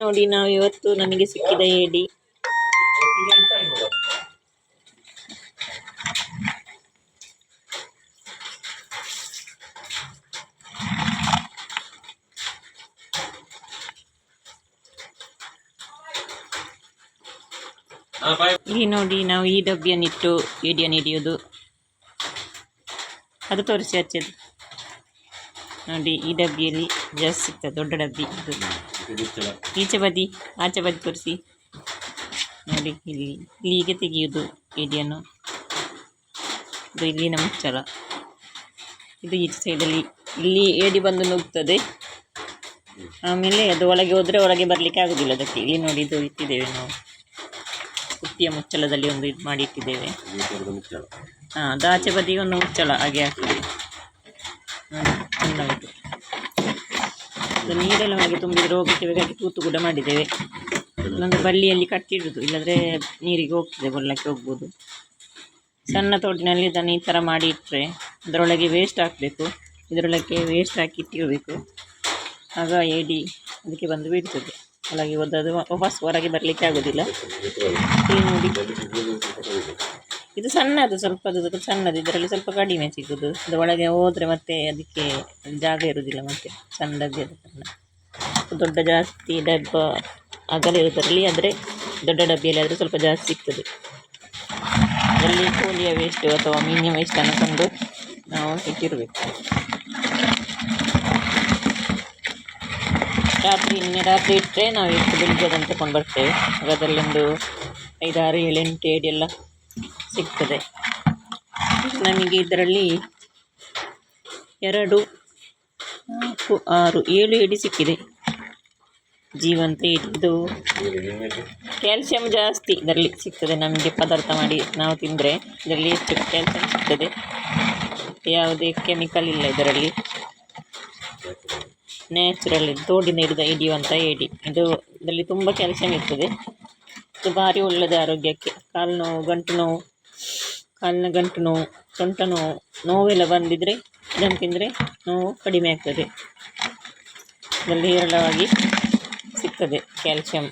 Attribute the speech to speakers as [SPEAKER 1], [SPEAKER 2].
[SPEAKER 1] ನೋಡಿ ನಾವು ಇವತ್ತು ನಮಗೆ ಸಿಕ್ಕಿದ ಏಡಿ ಇಲ್ಲಿ ನೋಡಿ ನಾವು ಈ ಡಬ್ಬಿಯನ್ನಿಟ್ಟು ಏಡಿಯನ್ನು ಹಿಡಿಯೋದು. ಅದು ತೋರಿಸಿ ಹಚ್ಚದು ನೋಡಿ, ಈ ಡಬ್ಬಿಯಲ್ಲಿ ಜಾಸ್ತಿ ಸಿಗ್ತದೆ, ದೊಡ್ಡ ಡಬ್ಬಿ ಇದು. ಈಚೆ ಬದಿ ಆಚೆ ಬದಿ ತೋರಿಸಿ ನೋಡಿ. ಇಲ್ಲಿಗೆ ತೆಗೆಯುವುದು ಏಡಿಯನ್ನು. ಇದು ಇಲ್ಲಿನ ಮುಚ್ಚಳ. ಇದು ಈಚೆ ಸೈಡಲ್ಲಿ ಇಲ್ಲಿ ಏಡಿ ಬಂದು ನುಗ್ಗುತ್ತದೆ. ಆಮೇಲೆ ಅದು ಒಳಗೆ ಹೋದರೆ ಒಳಗೆ ಬರಲಿಕ್ಕೆ ಆಗೋದಿಲ್ಲ ಅದಕ್ಕೆ. ಇಲ್ಲಿ ನೋಡಿ, ಇದು ಇಟ್ಟಿದ್ದೇವೆ ನಾವು ಪುಟ್ಟಿಯ ಮುಚ್ಚಳದಲ್ಲಿ ಒಂದು ಇದು ಮಾಡಿ ಇಟ್ಟಿದ್ದೇವೆ. ಹಾಂ, ಅದು ಆಚೆ ಬದಿಗೆ ಒಂದು ಮುಚ್ಚಳ ಹಾಗೆ ಹಾಕಿದೆ. ಉಂಟು ಅದು ನೀರೆಲ್ಲ ಹಾಗೆ ತುಂಬಿದರೆ ಹೋಗಲಿಕ್ಕೆ ಬೇಕಾಗಿ ತೂತು ಕೂಡ ಮಾಡಿದ್ದೇವೆ. ಇಲ್ಲಂದರೆ ಬಳ್ಳಿಯಲ್ಲಿ ಕಟ್ಟಿಡುವುದು, ಇಲ್ಲಾಂದರೆ ನೀರಿಗೆ ಹೋಗ್ತದೆ, ಬಳ್ಳಕ್ಕೆ ಹೋಗ್ಬೋದು. ಸಣ್ಣ ತೋಟಿನಲ್ಲಿ ಇದನ್ನು ಈ ಥರ ಮಾಡಿ ಇಟ್ಟರೆ ಅದರೊಳಗೆ ವೇಸ್ಟ್ ಹಾಕಬೇಕು. ಇದರೊಳಗೆ ವೇಸ್ಟ್ ಹಾಕಿ ಇಟ್ಟಿರಬೇಕು. ಆಗ ಏಡಿ ಅದಕ್ಕೆ ಬಂದು ಬೀಳ್ತದೆ. ಒಳಗೆ ಹೋದದು ವಾಪಸ್ ಹೊರಗೆ ಬರಲಿಕ್ಕೆ ಆಗೋದಿಲ್ಲ. ಇಲ್ಲಿ ನೋಡಿ, ಇದು ಸಣ್ಣದು, ಸ್ವಲ್ಪ ಅದು ಸಣ್ಣದು. ಇದರಲ್ಲಿ ಸ್ವಲ್ಪ ಕಡಿಮೆ ಸಿಗೋದು. ಅದು ಒಳಗೆ ಹೋದರೆ ಮತ್ತೆ ಅದಕ್ಕೆ ಜಾಗ ಇರೋದಿಲ್ಲ, ಮತ್ತೆ ಸಣ್ಣದೇ ಸಣ್ಣ. ದೊಡ್ಡ ಜಾಸ್ತಿ ಡಬ್ಬ ಅಗಲ ಇರೋದರಲ್ಲಿ ಆದರೆ ದೊಡ್ಡ ಡಬ್ಬಿಯಲ್ಲಿ ಆದರೆ ಸ್ವಲ್ಪ ಜಾಸ್ತಿ ಸಿಗ್ತದೆ. ಅದರಲ್ಲಿ ಕೋಳಿಯ ವೇಸ್ಟು ಅಥವಾ ಮೀನಿನ ವೇಸ್ಟನ್ನು ತಂದು ನಾವು ಇಟ್ಟಿರಬೇಕು. ನಿನ್ನೆ ರಾತ್ರಿ ಇಟ್ಟರೆ ನಾವು ಎಷ್ಟು ಬೆಳಿಗ್ಗೆ ಅದನ್ನು ತಗೊಂಡು ಬರ್ತೇವೆ. ಆಗ ಅದರಲ್ಲೊಂದು 5, 6, 7, 8 ಏಡಿ ಎಲ್ಲ ಸಿಗ್ತದೆ. ನಮಗೆ ಇದರಲ್ಲಿ 2, 4, 6, 7 ಏಡಿ ಸಿಕ್ಕಿದೆ, ಜೀವಂತ ಏಡಿ. ಇದು ಕ್ಯಾಲ್ಸಿಯಂ ಜಾಸ್ತಿ ಇದರಲ್ಲಿ ಸಿಗ್ತದೆ. ನಮಗೆ ಪದಾರ್ಥ ಮಾಡಿ ನಾವು ತಿಂದರೆ ಇದರಲ್ಲಿ ಎಷ್ಟು ಕ್ಯಾಲ್ಸಿಯಂ ಸಿಗ್ತದೆ. ಯಾವುದೇ ಕೆಮಿಕಲ್ ಇಲ್ಲ ಇದರಲ್ಲಿ, ನ್ಯಾಚುರಲ್, ತೋಡಿನ ಹಿಡಿಯುವಂಥ ಏಡಿ ಇದು. ಇದರಲ್ಲಿ ತುಂಬ ಕ್ಯಾಲ್ಸಿಯಂ ಇರ್ತದೆ. ಇದು ಭಾರಿ ಒಳ್ಳೆಯದು ಆರೋಗ್ಯಕ್ಕೆ. ಕಾಲು ನೋವು, ಗಂಟು ನೋವು, ಕಾಲಿನ ಗಂಟು ನೋವು, ಸೊಂಟ ನೋವೆಲ್ಲ ಬಂದಿದ್ದರೆ ಇದನ್ನು ತಿಂದರೆ ನೋವು ಕಡಿಮೆ ಆಗ್ತದೆ. ಇದರಲ್ಲಿ ಹೇರಳವಾಗಿ ಸಿಗ್ತದೆ ಕ್ಯಾಲ್ಸಿಯಂ.